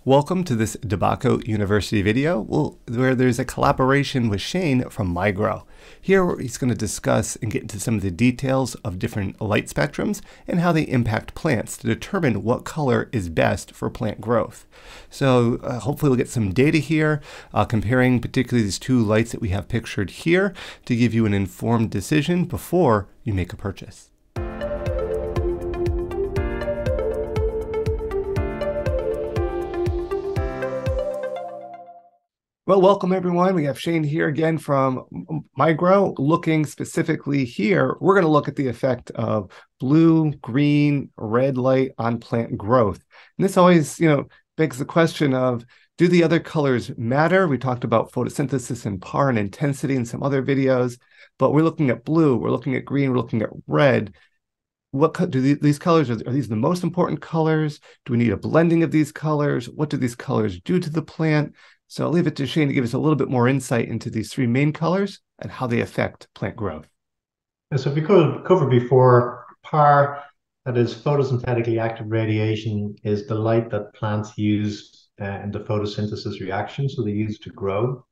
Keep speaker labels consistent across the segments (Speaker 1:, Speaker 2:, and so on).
Speaker 1: Welcome to this DeBacco University video where there's a collaboration with Shane from MIGRO. Here he's going to discuss and get into some of the details of different light spectrums and how they impact plants to determine what color is best for plant growth. So hopefully we'll get some data here comparing particularly these two lights that we have pictured here to give you an informed decision before you make a purchase. Well, welcome everyone. We have Shane here again from MIGRO. Looking specifically here, we're going to look at the effect of blue, green, red light on plant growth. And this always, begs the question of, do the other colors matter? We talked about photosynthesis and PAR and intensity in some other videos, but we're looking at blue, we're looking at green, we're looking at red. What do these colors, are these the most important colors? Do we need a blending of these colors? What do these colors do to the plant? So I'll leave it to Shane to give us a little bit more insight into these three main colors and how they affect plant growth.
Speaker 2: So we covered before, PAR, that is photosynthetically active radiation, is the light that plants use in the photosynthesis reaction, so they use to grow.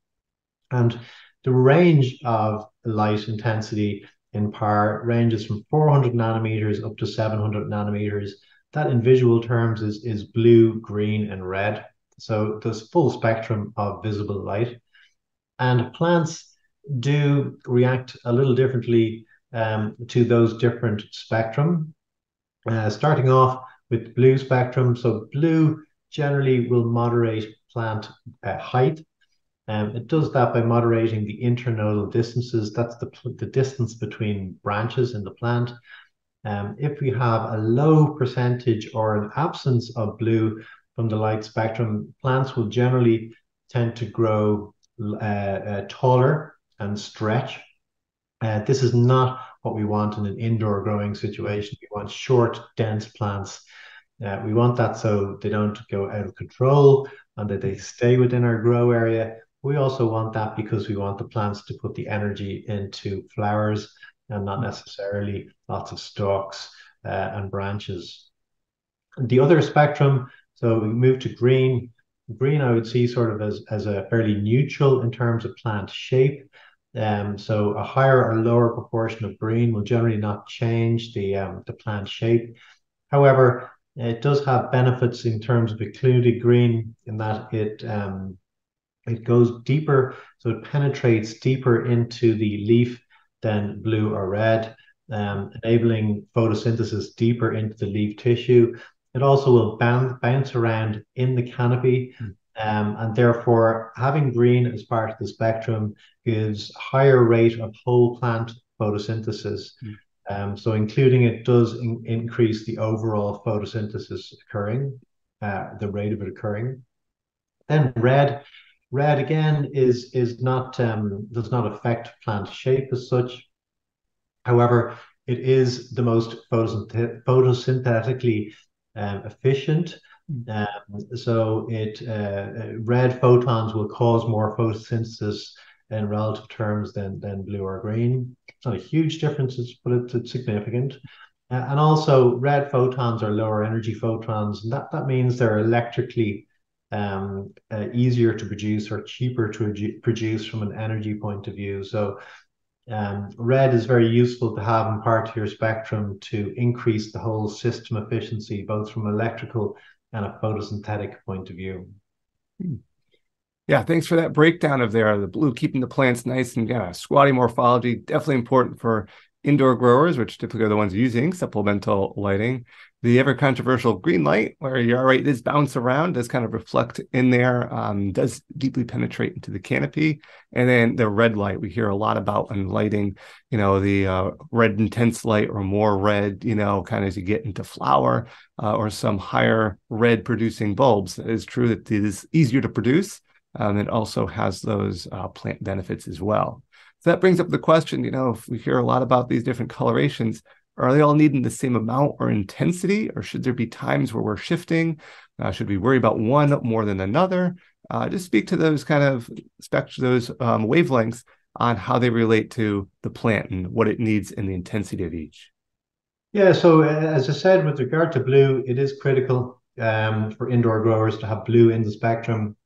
Speaker 2: And the range of light intensity in PAR ranges from 400 nanometers up to 700 nanometers. That in visual terms is blue, green, and red. So there's full spectrum of visible light. And plants do react a little differently to those different spectrum. Starting off with blue spectrum. So blue generally will moderate plant height. It does that by moderating the internodal distances. That's the distance between branches in the plant. If we have a low percentage or an absence of blue from the light spectrum, plants will generally tend to grow taller and stretch. This is not what we want in an indoor growing situation. We want short, dense plants. We want that so they don't go out of control and that they stay within our grow area. We also want that because we want the plants to put the energy into flowers and not necessarily lots of stalks and branches. The other spectrum, so we move to green. Green I would see sort of as a fairly neutral in terms of plant shape. So a higher or lower proportion of green will generally not change the plant shape. However, it does have benefits in terms of occluded green in that it goes deeper, so it penetrates deeper into the leaf than blue or red, enabling photosynthesis deeper into the leaf tissue. It also will bounce around in the canopy, and therefore having green as part of the spectrum gives a higher rate of whole plant photosynthesis. So including it does increase the overall photosynthesis occurring, the rate of it occurring. Then red again is not does not affect plant shape as such. However, it is the most photosynthetically efficient. So red photons will cause more photosynthesis in relative terms than blue or green. It's not a huge difference, but it's significant. And also red photons are lower energy photons, and that means they're electrically easier to produce or cheaper to produce from an energy point of view. So red is very useful to have in part of your spectrum to increase the whole system efficiency, both from electrical and a photosynthetic point of view.
Speaker 1: Yeah, thanks for that breakdown of the blue keeping the plants nice and squatty morphology. Definitely important for indoor growers, which typically are the ones using supplemental lighting. The ever controversial green light, where you're right, does bounce around, does kind of reflect in there, does deeply penetrate into the canopy. And then the red light, we hear a lot about in lighting, the red intense light or more red, kind of as you get into flower or some higher red producing bulbs. It is true that it is easier to produce. It also has those plant benefits as well. So that brings up the question, if we hear a lot about these different colorations, are they all needing the same amount or intensity, or should there be times where we're shifting? Should we worry about one more than another? Just speak to those kind of those wavelengths on how they relate to the plant and what it needs and the intensity of each.
Speaker 2: Yeah, so as I said, with regard to blue, it is critical for indoor growers to have blue in the spectrum.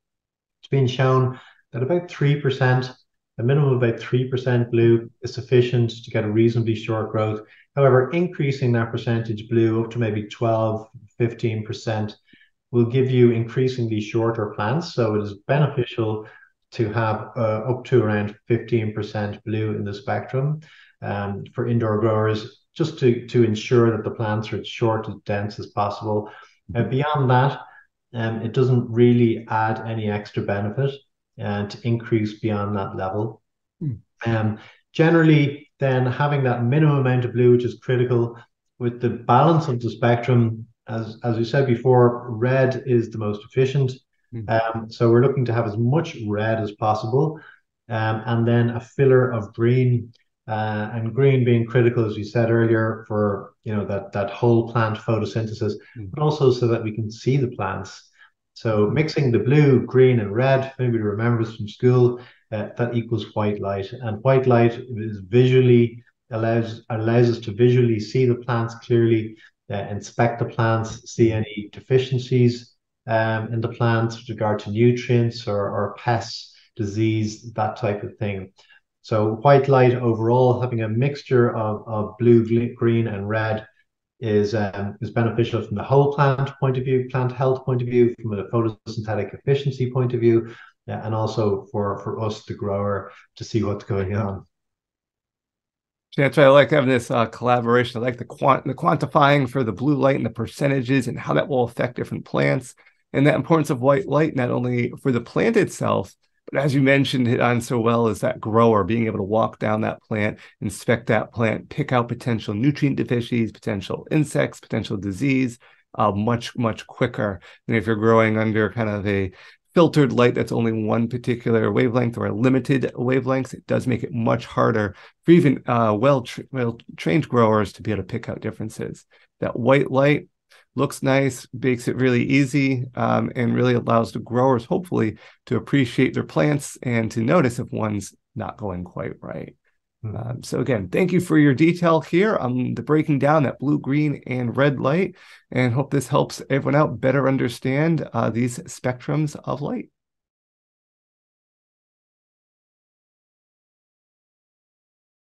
Speaker 2: It's been shown that about 3%, a minimum of about 3% blue is sufficient to get a reasonably short growth. However, increasing that percentage blue up to maybe 12, 15% will give you increasingly shorter plants. So it is beneficial to have up to around 15% blue in the spectrum for indoor growers, just to ensure that the plants are as short and dense as possible. Beyond that, it doesn't really add any extra benefit to increase beyond that level. Generally, then having that minimum amount of blue, which is critical, with the balance of the spectrum, as we said before, red is the most efficient. So we're looking to have as much red as possible, and then a filler of green, and green being critical, as we said earlier, for that whole plant photosynthesis, but also so that we can see the plants. So mixing the blue, green, and red, maybe to remember from school, that equals white light. And white light is visually allows us to visually see the plants clearly, inspect the plants, see any deficiencies in the plants with regard to nutrients or pests, disease, that type of thing. So white light overall, having a mixture of blue, green, and red is beneficial from the whole plant point of view, plant health point of view, from a photosynthetic efficiency point of view, and also for us, the grower, to see what's going on.
Speaker 1: Yeah, that's why I like having this collaboration. I like the quantifying for the blue light and the percentages and how that will affect different plants, and that importance of white light, not only for the plant itself, but as you mentioned it on so well, is that grower being able to walk down that plant, inspect that plant, pick out potential nutrient deficiencies, potential insects, potential disease, much, much quicker than if you're growing under kind of a filtered light that's only one particular wavelength or a limited wavelength. It does make it much harder for even well-trained growers to be able to pick out differences. That white light looks nice, makes it really easy, and really allows the growers, hopefully, to appreciate their plants and to notice if one's not going quite right. So again, thank you for your detail here on the breaking down that blue, green, and red light, and hope this helps everyone out better understand these spectrums of light.